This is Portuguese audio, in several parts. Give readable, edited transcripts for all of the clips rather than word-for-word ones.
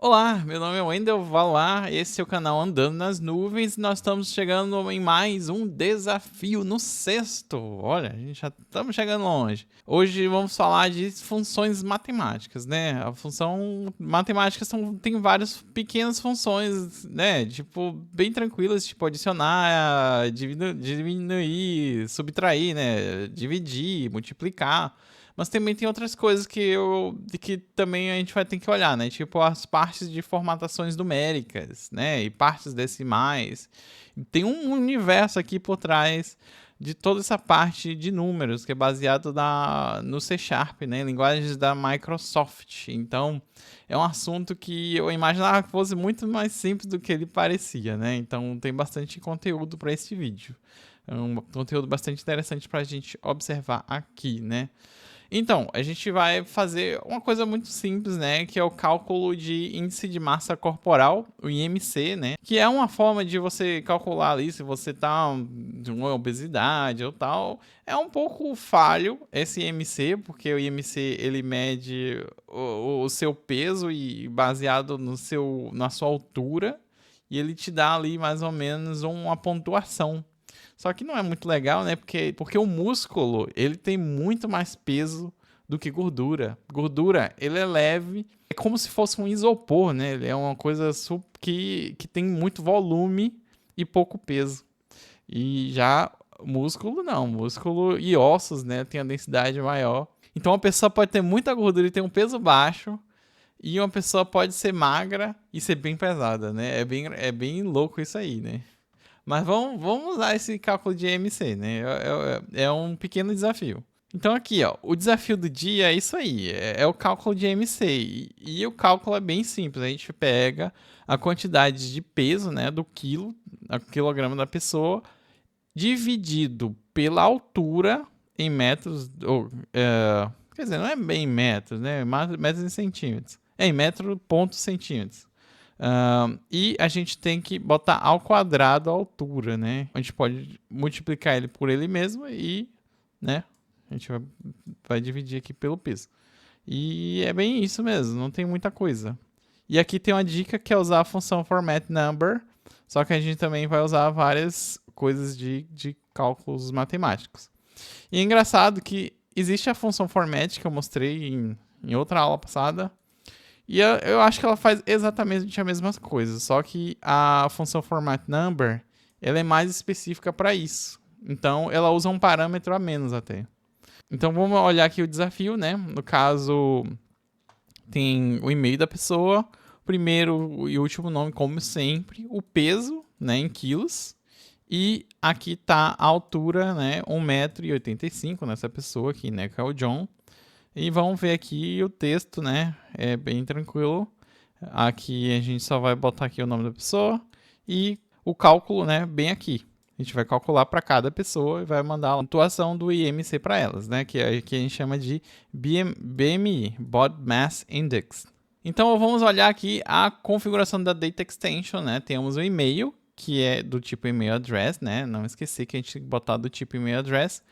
Olá, meu nome é Wendel Valar, esse é o canal Andando nas Nuvens. Nós estamos chegando em mais um desafio no sexto. Olha, a gente já estamos chegando longe. Hoje vamos falar de funções matemáticas, né? A função matemática tem várias pequenas funções, né? Tipo, bem tranquilas, tipo adicionar, diminuir, subtrair, né? Dividir, multiplicar. Mas também tem outras coisas que também a gente vai ter que olhar, né? Tipo as partes de formatações numéricas, né? E partes decimais. Tem um universo aqui por trás de toda essa parte de números que é baseado no C Sharp, né? Linguagens da Microsoft. Então é um assunto que eu imaginava que fosse muito mais simples do que ele parecia, né? Então tem bastante conteúdo para esse vídeo. É um conteúdo bastante interessante para a gente observar aqui, né? Então, a gente vai fazer uma coisa muito simples, né? Que é o cálculo de índice de massa corporal, o IMC, né? Que é uma forma de você calcular ali se você tá de uma obesidade ou tal. É um pouco falho esse IMC, porque o IMC ele mede o seu peso e baseado na sua altura. E ele te dá ali mais ou menos uma pontuação. Só que não é muito legal, né? Porque o músculo, ele tem muito mais peso do que gordura. Gordura, ele é leve, é como se fosse um isopor, né? Ele é uma coisa que tem muito volume e pouco peso. E já músculo não, músculo e ossos, né? Tem a densidade maior. Então uma pessoa pode ter muita gordura e ter um peso baixo, e uma pessoa pode ser magra e ser bem pesada, né? É bem louco isso aí, né? Mas vamos usar esse cálculo de EMC, né? É um pequeno desafio. Então aqui, ó, o desafio do dia é isso aí, é o cálculo de EMC. E o cálculo é bem simples, a gente pega a quantidade de peso, né, do quilograma da pessoa, dividido pela altura em metros, quer dizer, não é bem em metros, né, metros em centímetros. É em metro ponto centímetros. E a gente tem que botar ao quadrado a altura, né? A gente pode multiplicar ele por ele mesmo e, né? A gente vai dividir aqui pelo peso. E é bem isso mesmo, não tem muita coisa. E aqui tem uma dica que é usar a função format number, só que a gente também vai usar várias coisas de cálculos matemáticos. E é engraçado que existe a função format que eu mostrei em outra aula passada, e eu acho que ela faz exatamente as mesmas coisas, só que a função format number ela é mais específica para isso. Então ela usa um parâmetro a menos até. Então vamos olhar aqui o desafio, né? No caso, tem o e-mail da pessoa, o primeiro e último nome, como sempre, o peso, né, em quilos. E aqui tá a altura, né, 1,85 m nessa pessoa aqui, né, que é o John. E vamos ver aqui o texto, né? É bem tranquilo. Aqui a gente só vai botar aqui o nome da pessoa e o cálculo, né? Bem aqui. A gente vai calcular para cada pessoa e vai mandar a pontuação do IMC para elas, né? Que a gente chama de BMI, Body Mass Index. Então vamos olhar aqui a configuração da Data Extension, né? Temos o e-mail, que é do tipo email address, né? Não esquecer que a gente tem que botar do tipo email address.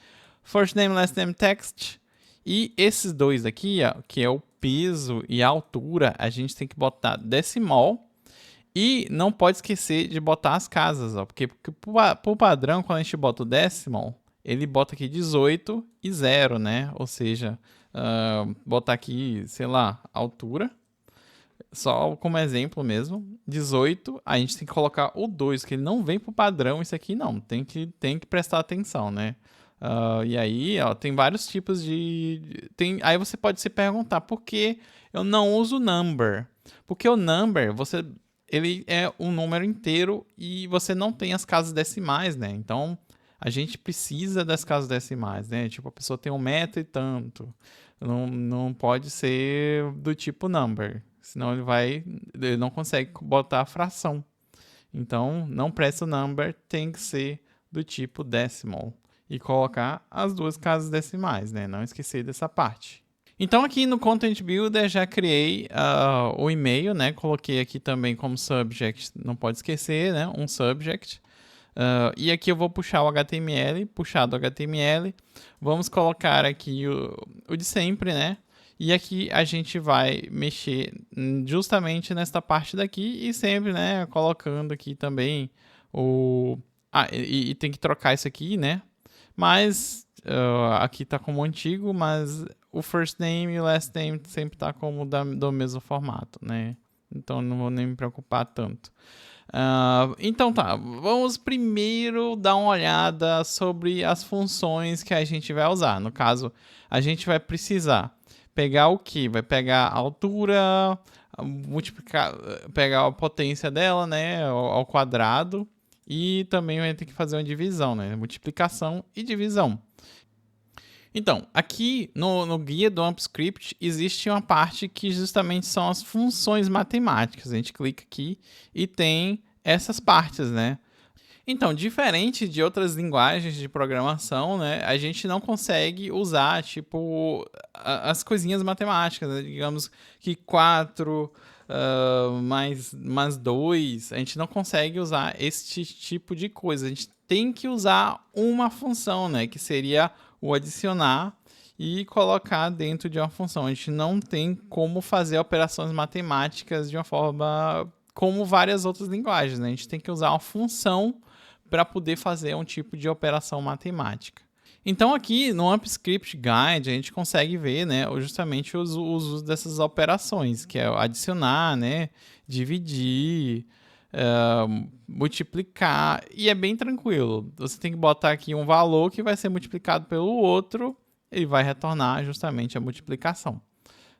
First name, last name, text. E esses dois aqui, ó, que é o peso e a altura, a gente tem que botar decimal. E não pode esquecer de botar as casas, ó, porque por padrão, quando a gente bota o decimal, ele bota aqui 18 e 0, né? Ou seja, botar aqui, sei lá, altura. Só como exemplo mesmo, 18, a gente tem que colocar o 2, que ele não vem pro padrão isso aqui não, tem que prestar atenção, né? E aí, ó, tem vários tipos aí você pode se perguntar, por que eu não uso number? Porque o number, ele é um número inteiro e você não tem as casas decimais, né? Então, a gente precisa das casas decimais, né? Tipo, a pessoa tem 1 metro e tanto. Não pode ser do tipo number, senão ele não consegue botar a fração. Então, não presta o number, tem que ser do tipo decimal. E colocar as duas casas decimais, né? Não esquecer dessa parte. Então aqui no Content Builder já criei o e-mail, né? Coloquei aqui também como subject, não pode esquecer, né? Um subject. E aqui eu vou puxar o HTML, puxar do HTML. Vamos colocar aqui o de sempre, né? E aqui a gente vai mexer justamente nesta parte daqui e sempre, né, colocando aqui também o... e tem que trocar isso aqui, né? Mas aqui tá como antigo, mas o first name e o last name sempre tá como do mesmo formato, né? Então não vou nem me preocupar tanto. Então tá, vamos primeiro dar uma olhada sobre as funções que a gente vai usar. No caso, a gente vai precisar pegar o que? Vai pegar a altura, multiplicar, pegar a potência dela, né, ao quadrado, e também vai ter que fazer uma divisão, né, multiplicação e divisão. Então, aqui no guia do AmpScript existe uma parte que justamente são as funções matemáticas. A gente clica aqui e tem essas partes, né? Então, diferente de outras linguagens de programação, né, a gente não consegue usar, tipo, as coisinhas matemáticas, né? Digamos que 4 mais 2, a gente não consegue usar este tipo de coisa. A gente tem que usar uma função, né, que seria o adicionar e colocar dentro de uma função. A gente não tem como fazer operações matemáticas de uma forma como várias outras linguagens, né? A gente tem que usar uma função para poder fazer um tipo de operação matemática. Então aqui no AmpScript Guide a gente consegue ver, né, justamente os usos dessas operações, que é adicionar, né, dividir, multiplicar, e é bem tranquilo. Você tem que botar aqui um valor que vai ser multiplicado pelo outro e vai retornar justamente a multiplicação.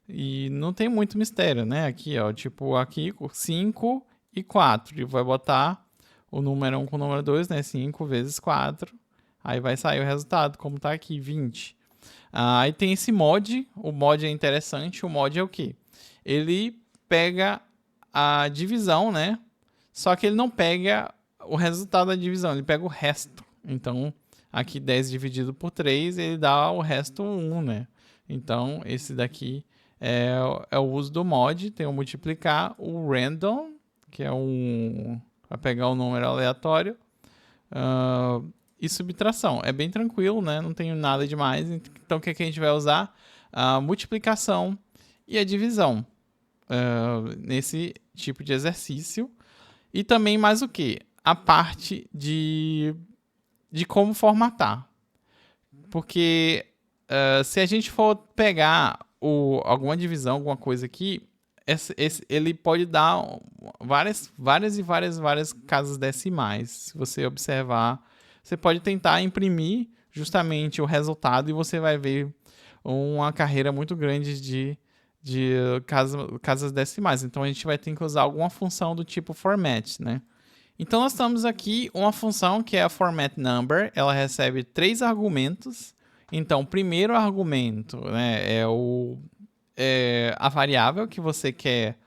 E não tem muito mistério, né? Aqui, ó, tipo, aqui 5 e 4, e vai botar o número 1 com o número 2, né? 5 vezes 4. Aí vai sair o resultado, como tá aqui, 20. Aí tem esse mod. O mod é interessante. O mod é o quê? Ele pega a divisão, né? Só que ele não pega o resultado da divisão, ele pega o resto. Então, aqui 10 dividido por 3, ele dá o resto 1, né? Então, esse daqui é o uso do mod. Tem o multiplicar, o random, que é vai pegar um número aleatório, e subtração. É bem tranquilo, né? Não tem nada demais. Então, o que a gente vai usar? A multiplicação e a divisão nesse tipo de exercício. E também mais o que? A parte de como formatar. Porque se a gente for pegar alguma divisão, alguma coisa aqui, ele pode dar várias casas decimais. Se você observar, você pode tentar imprimir justamente o resultado e você vai ver uma carreira muito grande de casas decimais. Então a gente vai ter que usar alguma função do tipo format, né? Então nós temos aqui uma função que é a format number. Ela recebe 3 argumentos. Então o primeiro argumento, né, é a variável que você quer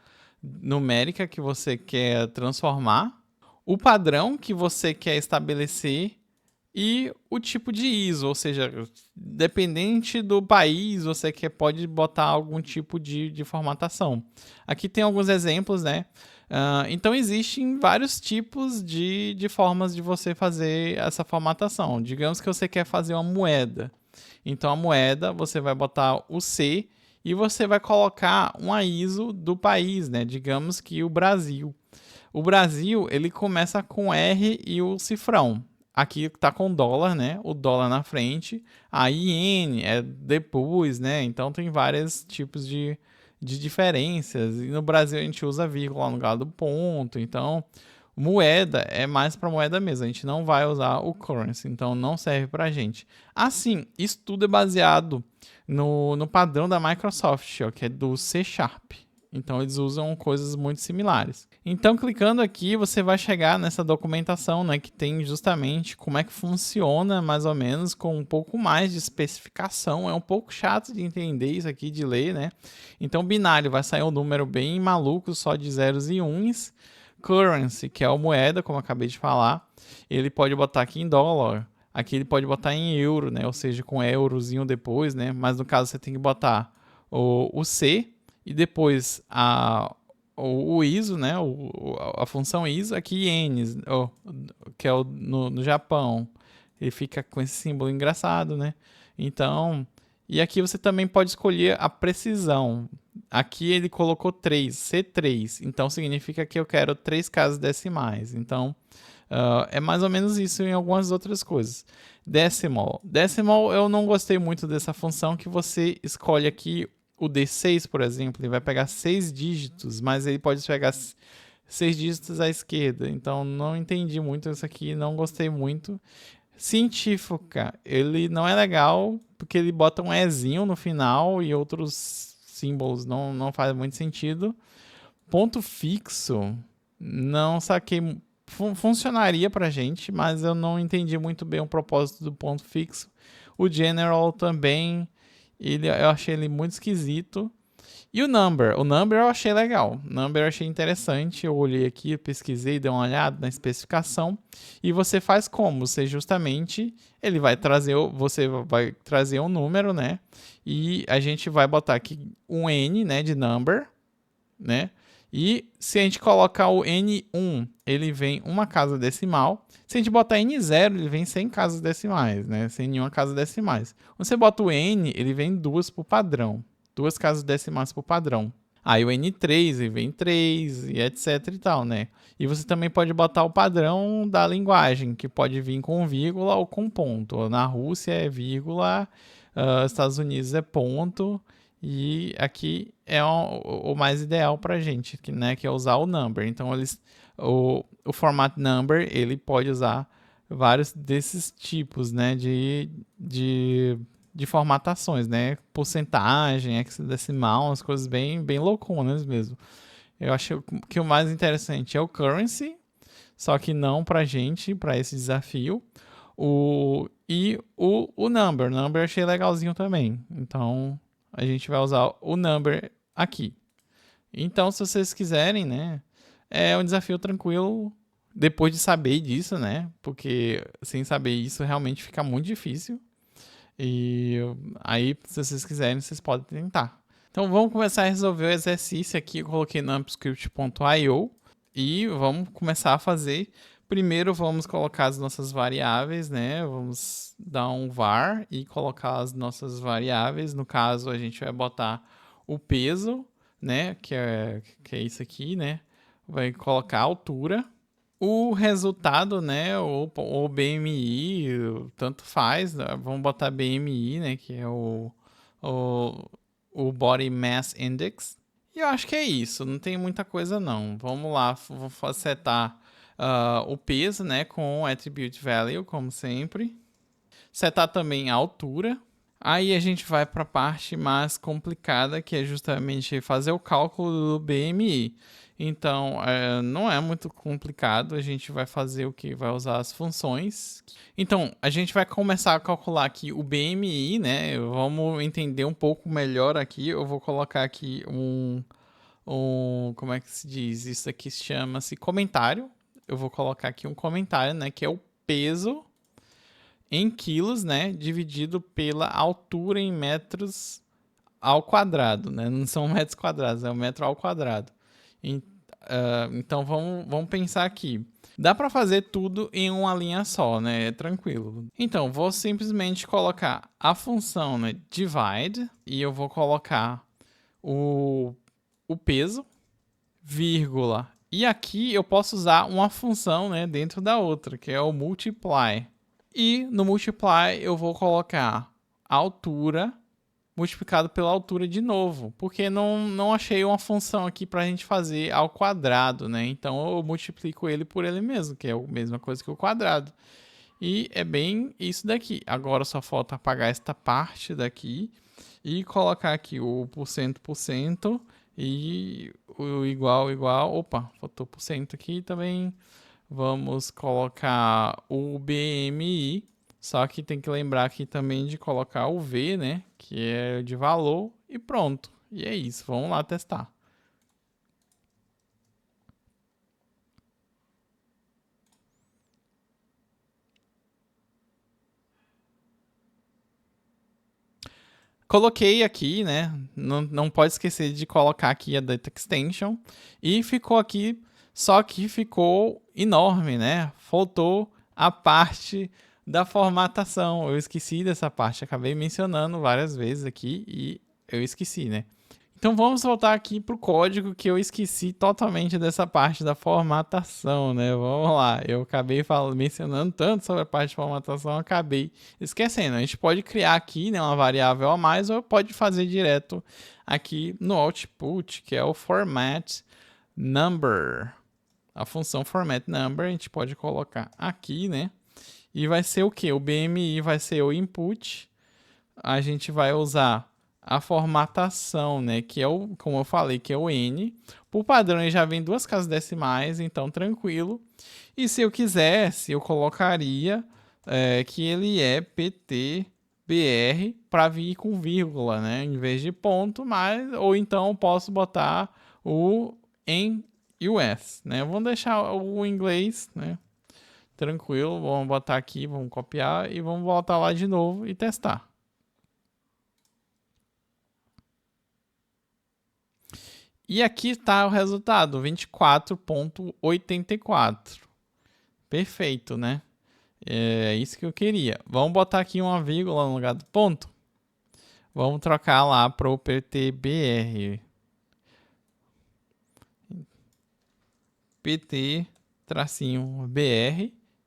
numérica que você quer transformar, o padrão que você quer estabelecer e o tipo de ISO, ou seja, dependente do país, você pode botar algum tipo de formatação. Aqui tem alguns exemplos, né? Então existem vários tipos de formas de você fazer essa formatação. Digamos que você quer fazer uma moeda. Então a moeda, você vai botar o C e você vai colocar uma ISO do país, né? Digamos que o Brasil. O Brasil, ele começa com R e o cifrão. Aqui tá com dólar, né? O dólar na frente. A IN é depois, né? Então tem vários tipos de diferenças. E no Brasil a gente usa vírgula no lugar do ponto. Então, moeda é mais para moeda mesmo. A gente não vai usar o currency. Então, não serve para a gente. Assim, isso tudo é baseado no padrão da Microsoft, ó, que é do C Sharp. Então, eles usam coisas muito similares. Então, clicando aqui, você vai chegar nessa documentação, né, que tem justamente como é que funciona, mais ou menos, com um pouco mais de especificação. É um pouco chato de entender isso aqui, de ler, né? Então, binário vai sair um número bem maluco, só de zeros e uns. Currency, que é a moeda, como eu acabei de falar, ele pode botar aqui em dólar. Aqui ele pode botar em euro, né? Ou seja, com eurozinho depois, né? Mas no caso você tem que botar o C e depois o ISO, né? A função ISO, aqui ienes, que é no Japão. Ele fica com esse símbolo engraçado, né? Então, E aqui você também pode escolher a precisão. Aqui ele colocou 3, C3. Então significa que eu quero 3 casas decimais. Então é mais ou menos isso em algumas outras coisas. Decimal. Decimal eu não gostei muito dessa função que você escolhe aqui o D6, por exemplo. Ele vai pegar 6 dígitos, mas ele pode pegar 6 dígitos à esquerda. Então não entendi muito isso aqui, não gostei muito. Científica, ele não é legal porque ele bota um Ezinho no final e outros símbolos não faz muito sentido. Ponto fixo, não saquei, funcionaria pra gente, mas eu não entendi muito bem o propósito do ponto fixo. O general também, eu achei ele muito esquisito. E o number eu achei legal, o number eu achei interessante, eu olhei aqui, pesquisei, dei uma olhada na especificação, e você faz como? Você justamente, você vai trazer um número, né, e a gente vai botar aqui um N, né, de number, né, e se a gente colocar o N1, ele vem uma casa decimal, se a gente botar N0, ele vem 100 casas decimais, né, sem nenhuma casa decimais. Quando você bota o N, ele vem 2 por padrão. 2 casas decimais por padrão. Aí o N3 e vem 3 e etc e tal, né? E você também pode botar o padrão da linguagem, que pode vir com vírgula ou com ponto. Na Rússia é vírgula, Estados Unidos é ponto, e aqui é o mais ideal pra gente, né? Que é usar o number. Então o format number, ele pode usar vários desses tipos, né? De formatações, né? Porcentagem, hexadecimal, umas coisas bem louconas mesmo. Eu acho que o mais interessante é o currency, só que não pra gente, pra esse desafio. O number. O number eu achei legalzinho também. Então, a gente vai usar o number aqui. Então, se vocês quiserem, né? É um desafio tranquilo depois de saber disso, né? Porque sem saber isso realmente fica muito difícil. E aí, se vocês quiserem, vocês podem tentar. Então vamos começar a resolver o exercício aqui. Eu coloquei no ampscript.io e vamos começar a fazer. Primeiro vamos colocar as nossas variáveis, né? Vamos dar um var e colocar as nossas variáveis. No caso, a gente vai botar o peso, né? Que é isso aqui, né? Vai colocar a altura. O resultado, né, o BMI, tanto faz, né? Vamos botar BMI, né, que é o Body Mass Index. E eu acho que é isso, não tem muita coisa não. Vamos lá, vou setar o peso, né, com o Attribute Value, como sempre. Setar também a altura. Aí a gente vai para a parte mais complicada, que é justamente fazer o cálculo do BMI. Então, não é muito complicado, a gente vai fazer o que? Vai usar as funções. Então, a gente vai começar a calcular aqui o BMI, né? Vamos entender um pouco melhor aqui. Eu vou colocar aqui como é que se diz? Isso aqui chama-se comentário. Eu vou colocar aqui um comentário, né? Que é o peso em quilos, né? Dividido pela altura em metros ao quadrado, né? Não são metros quadrados, é o metro ao quadrado. Então vamos pensar aqui. Dá para fazer tudo em uma linha só, né? É tranquilo. Então vou simplesmente colocar a função, né, divide, e eu vou colocar o peso, vírgula. E aqui eu posso usar uma função, né, dentro da outra, que é o multiply. E no multiply eu vou colocar a altura multiplicado pela altura de novo, porque não achei uma função aqui para a gente fazer ao quadrado, né? Então eu multiplico ele por ele mesmo, que é a mesma coisa que o quadrado. E é bem isso daqui. Agora só falta apagar esta parte daqui e colocar aqui o por cento e o igual. Opa, faltou por cento aqui também. Vamos colocar o BMI. Só que tem que lembrar aqui também de colocar o V, né? Que é de valor e pronto. E é isso, vamos lá testar. Coloquei aqui, né? Não pode esquecer de colocar aqui a Data Extension. E ficou aqui, só que ficou enorme, né? Faltou a parte da formatação. Eu esqueci dessa parte, acabei mencionando várias vezes aqui e eu esqueci, né? Então vamos voltar aqui para o código que eu esqueci totalmente dessa parte da formatação, né? Vamos lá, eu acabei mencionando tanto sobre a parte de formatação, acabei esquecendo. A gente pode criar aqui, né, uma variável a mais ou pode fazer direto aqui no output, que é o format number. A função format number a gente pode colocar aqui, né? E vai ser o que? O BMI vai ser o input. A gente vai usar a formatação, né? Que é o, como eu falei, que é o N. Por padrão, ele já vem duas casas decimais, então tranquilo. E se eu quisesse, eu colocaria que ele é PTBR para vir com vírgula, né? Em vez de ponto, mas ou então eu posso botar o em US, né? Vamos deixar o inglês, né? Tranquilo, vamos botar aqui, vamos copiar e vamos voltar lá de novo e testar. E aqui está o resultado, 24.84. Perfeito, né? É isso que eu queria. Vamos botar aqui uma vírgula no lugar do ponto. Vamos trocar lá para o PTBR. PT-BR.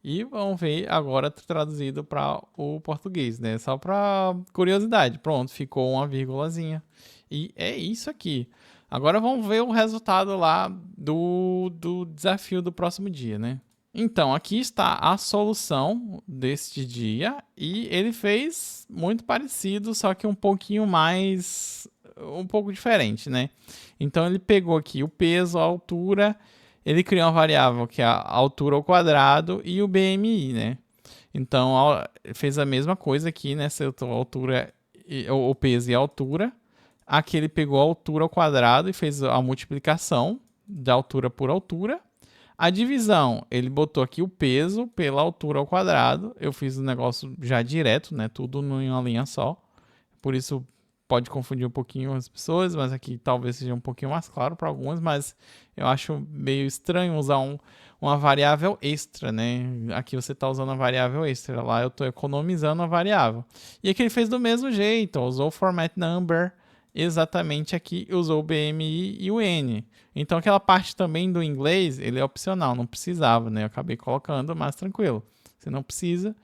E vamos ver agora traduzido para o português, né? Só para curiosidade. Pronto, ficou uma vírgulazinha. E é isso aqui. Agora vamos ver o resultado lá do desafio do próximo dia, né? Então, aqui está a solução deste dia e ele fez muito parecido, só que um pouquinho mais, um pouco diferente, né? Então, ele pegou aqui o peso, a altura, ele criou uma variável que é a altura ao quadrado e o BMI, né? Então, fez a mesma coisa aqui, né? Setou a altura, o peso e a altura. Aqui ele pegou a altura ao quadrado e fez a multiplicação da altura por altura. A divisão, ele botou aqui o peso pela altura ao quadrado. Eu fiz o negócio já direto, né? Tudo em uma linha só. Por isso pode confundir um pouquinho as pessoas, mas aqui talvez seja um pouquinho mais claro para algumas, mas eu acho meio estranho usar uma variável extra, né? Aqui você está usando a variável extra, lá eu estou economizando a variável. E aqui ele fez do mesmo jeito, usou o format number, exatamente aqui usou o BMI e o N. Então aquela parte também do inglês, ele é opcional, não precisava, né? Eu acabei colocando, mas tranquilo. Você não precisa,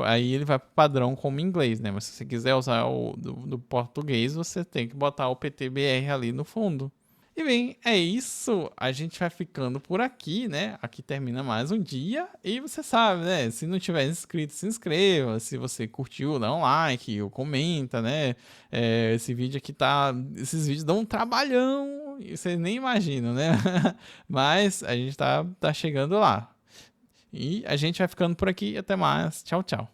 aí ele vai para o padrão como inglês, né? Mas se você quiser usar o do português, você tem que botar o PTBR ali no fundo. E bem, é isso. A gente vai ficando por aqui, né? Aqui termina mais um dia. E você sabe, né? Se não tiver inscrito, se inscreva. Se você curtiu, dá um like ou comenta, né? Esse vídeo aqui tá. Esses vídeos dão um trabalhão. E vocês nem imaginam, né? Mas a gente tá chegando lá. E a gente vai ficando por aqui. Até mais. Tchau, tchau.